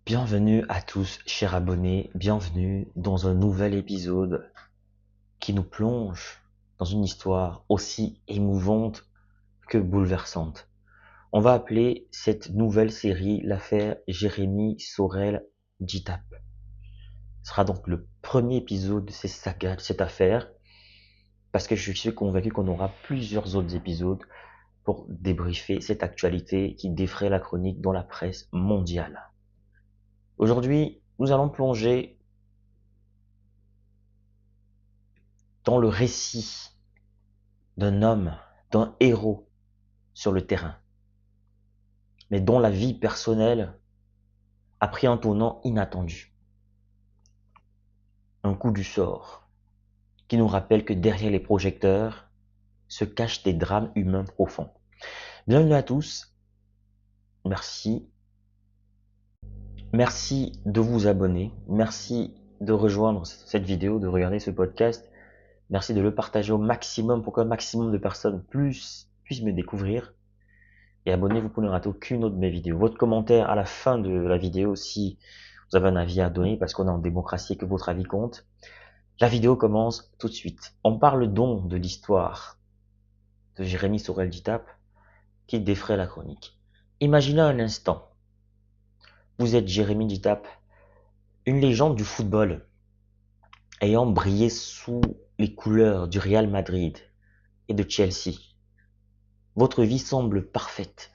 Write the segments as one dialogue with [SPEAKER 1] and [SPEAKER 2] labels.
[SPEAKER 1] Bienvenue à tous, chers abonnés, bienvenue dans un nouvel épisode qui nous plonge dans une histoire aussi émouvante que bouleversante. On va appeler cette nouvelle série l'affaire Jérémy Sorel Djitap. Ce sera donc le premier épisode de cette saga, de cette affaire, parce que je suis convaincu qu'on aura plusieurs autres épisodes pour débriefer cette actualité qui défraie la chronique dans la presse mondiale. Aujourd'hui, nous allons plonger dans le récit d'un homme, d'un héros sur le terrain, mais dont la vie personnelle a pris un tournant inattendu. Un coup du sort qui nous rappelle que derrière les projecteurs se cachent des drames humains profonds. Bienvenue à tous, merci. Merci de vous abonner, merci de rejoindre cette vidéo, de regarder ce podcast. Merci de le partager au maximum pour qu'un maximum de personnes puissent me découvrir. Et abonnez-vous pour ne rater aucune autre de mes vidéos. Votre commentaire à la fin de la vidéo si vous avez un avis à donner, parce qu'on est en démocratie et que votre avis compte. La vidéo commence tout de suite. On parle donc de l'histoire de Jérémy Sorel Djitap qui défraie la chronique. Imaginez un instant, vous êtes Jérémy Djitap, une légende du football, ayant brillé sous les couleurs du Real Madrid et de Chelsea. Votre vie semble parfaite.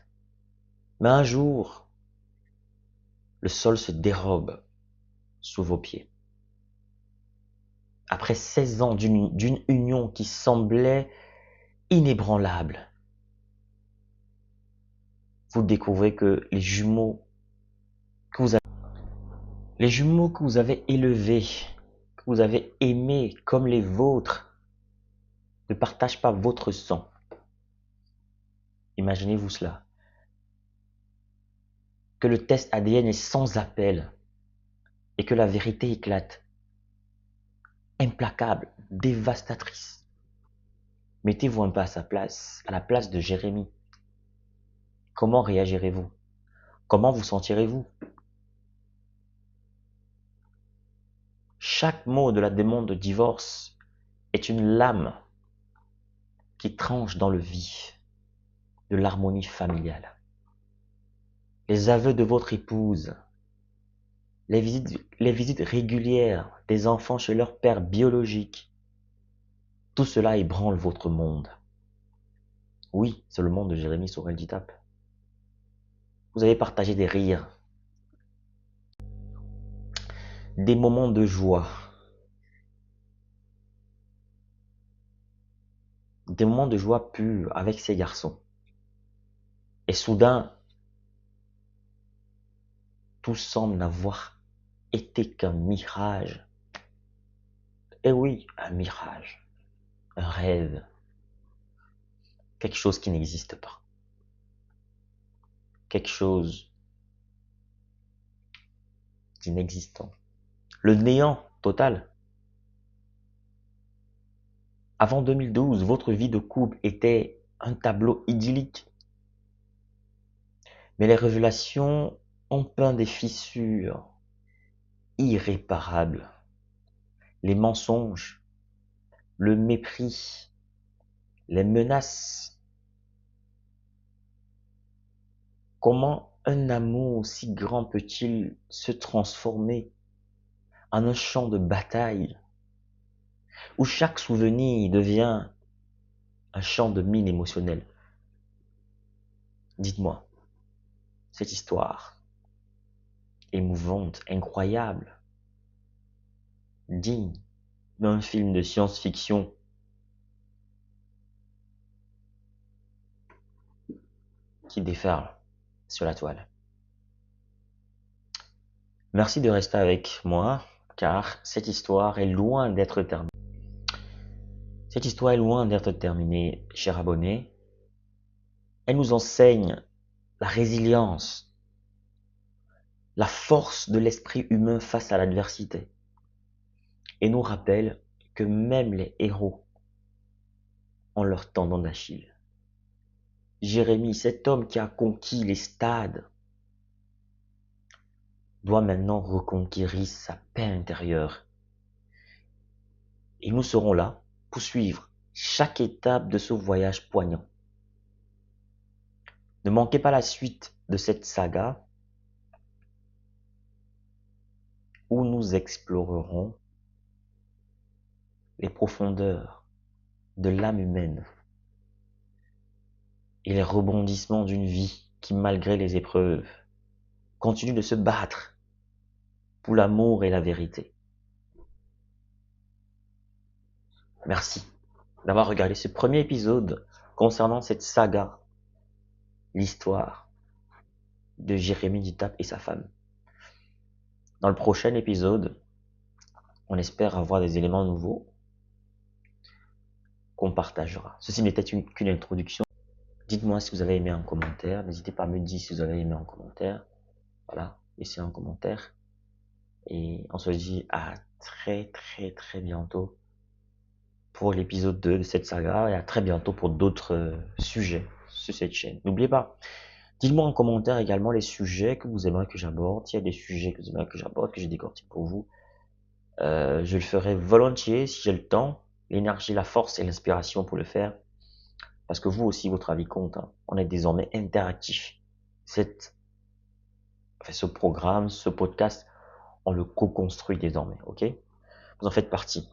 [SPEAKER 1] Mais un jour, le sol se dérobe sous vos pieds. Après 16 ans d'une union qui semblait inébranlable, vous découvrez que les jumeaux que vous avez élevés, que vous avez aimés comme les vôtres, ne partagent pas votre sang. Imaginez-vous cela. Que le test ADN est sans appel et que la vérité éclate. Implacable, dévastatrice. Mettez-vous un peu à sa place, à la place de Jérémy. Comment réagirez-vous? Comment vous sentirez-vous? Chaque mot de la demande de divorce est une lame qui tranche dans le vif de l'harmonie familiale. Les aveux de votre épouse, les visites régulières des enfants chez leur père biologique, tout cela ébranle votre monde. Oui, c'est le monde de Jérémy Sorel Djitap. Vous avez partagé des rires, des moments de joie, des moments de joie pure avec ces garçons. Et soudain, tout semble n'avoir été qu'un mirage. Et oui, un mirage, un rêve, quelque chose qui n'existe pas, quelque chose d'inexistant, le néant total. Avant 2012, votre vie de couple était un tableau idyllique. Mais les révélations ont peint des fissures irréparables. Les mensonges, le mépris, les menaces. Comment un amour aussi grand peut-il se transformer en un champ de bataille où chaque souvenir devient un champ de mine émotionnelle? Dites-moi, cette histoire émouvante, incroyable, digne d'un film de science-fiction qui déferle sur la toile. Merci de rester avec moi, car cette histoire est loin d'être terminée. Cette histoire est loin d'être terminée, chers abonnés. Elle nous enseigne la résilience, la force de l'esprit humain face à l'adversité, et nous rappelle que même les héros ont leur tendon d'Achille. Jérémy, cet homme qui a conquis les stades, doit maintenant reconquérir sa paix intérieure. Et nous serons là pour suivre chaque étape de ce voyage poignant. Ne manquez pas la suite de cette saga où nous explorerons les profondeurs de l'âme humaine et les rebondissements d'une vie qui, malgré les épreuves, continue de se battre pour l'amour et la vérité. Merci d'avoir regardé ce premier épisode concernant cette saga, l'histoire de Jérémie Dutap et sa femme. Dans le prochain épisode, on espère avoir des éléments nouveaux qu'on partagera. Ceci n'était qu'une introduction. Dites-moi si vous avez aimé en commentaire. N'hésitez pas à me dire si vous avez aimé en commentaire. Voilà, laissez un commentaire. Et on se dit à très bientôt pour l'épisode 2 de cette saga et à très bientôt pour d'autres sujets sur cette chaîne. N'oubliez pas, dites-moi en commentaire également les sujets que vous aimeriez que j'aborde. S'il y a des sujets que vous aimeriez que j'aborde, que je décortique pour vous, je le ferai volontiers si j'ai le temps, l'énergie, la force et l'inspiration pour le faire. Parce que vous aussi, votre avis compte. Hein. On est désormais interactif. Ce programme, ce podcast, on le co-construit désormais, ok? Vous en faites partie.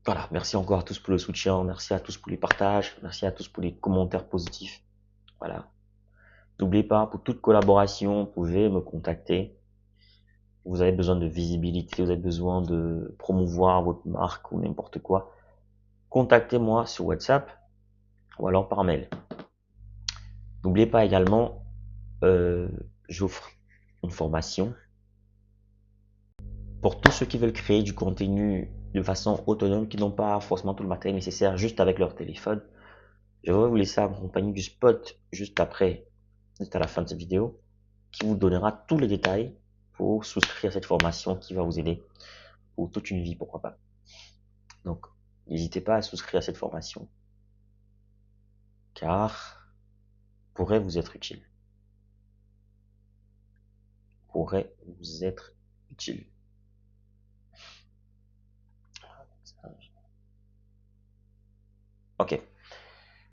[SPEAKER 1] Voilà, merci encore à tous pour le soutien, merci à tous pour les partages, merci à tous pour les commentaires positifs. Voilà. N'oubliez pas, pour toute collaboration, vous pouvez me contacter. Vous avez besoin de visibilité, vous avez besoin de promouvoir votre marque ou n'importe quoi. Contactez-moi sur WhatsApp ou alors par mail. N'oubliez pas également, j'offre une formation pour tous ceux qui veulent créer du contenu de façon autonome, qui n'ont pas forcément tout le matériel nécessaire juste avec leur téléphone. Je vais vous laisser accompagner du spot juste après, juste à la fin de cette vidéo, qui vous donnera tous les détails pour souscrire à cette formation qui va vous aider pour toute une vie, pourquoi pas. Donc, n'hésitez pas à souscrire à cette formation, car pourrait vous être utile. Pourrait vous être utile. Ok.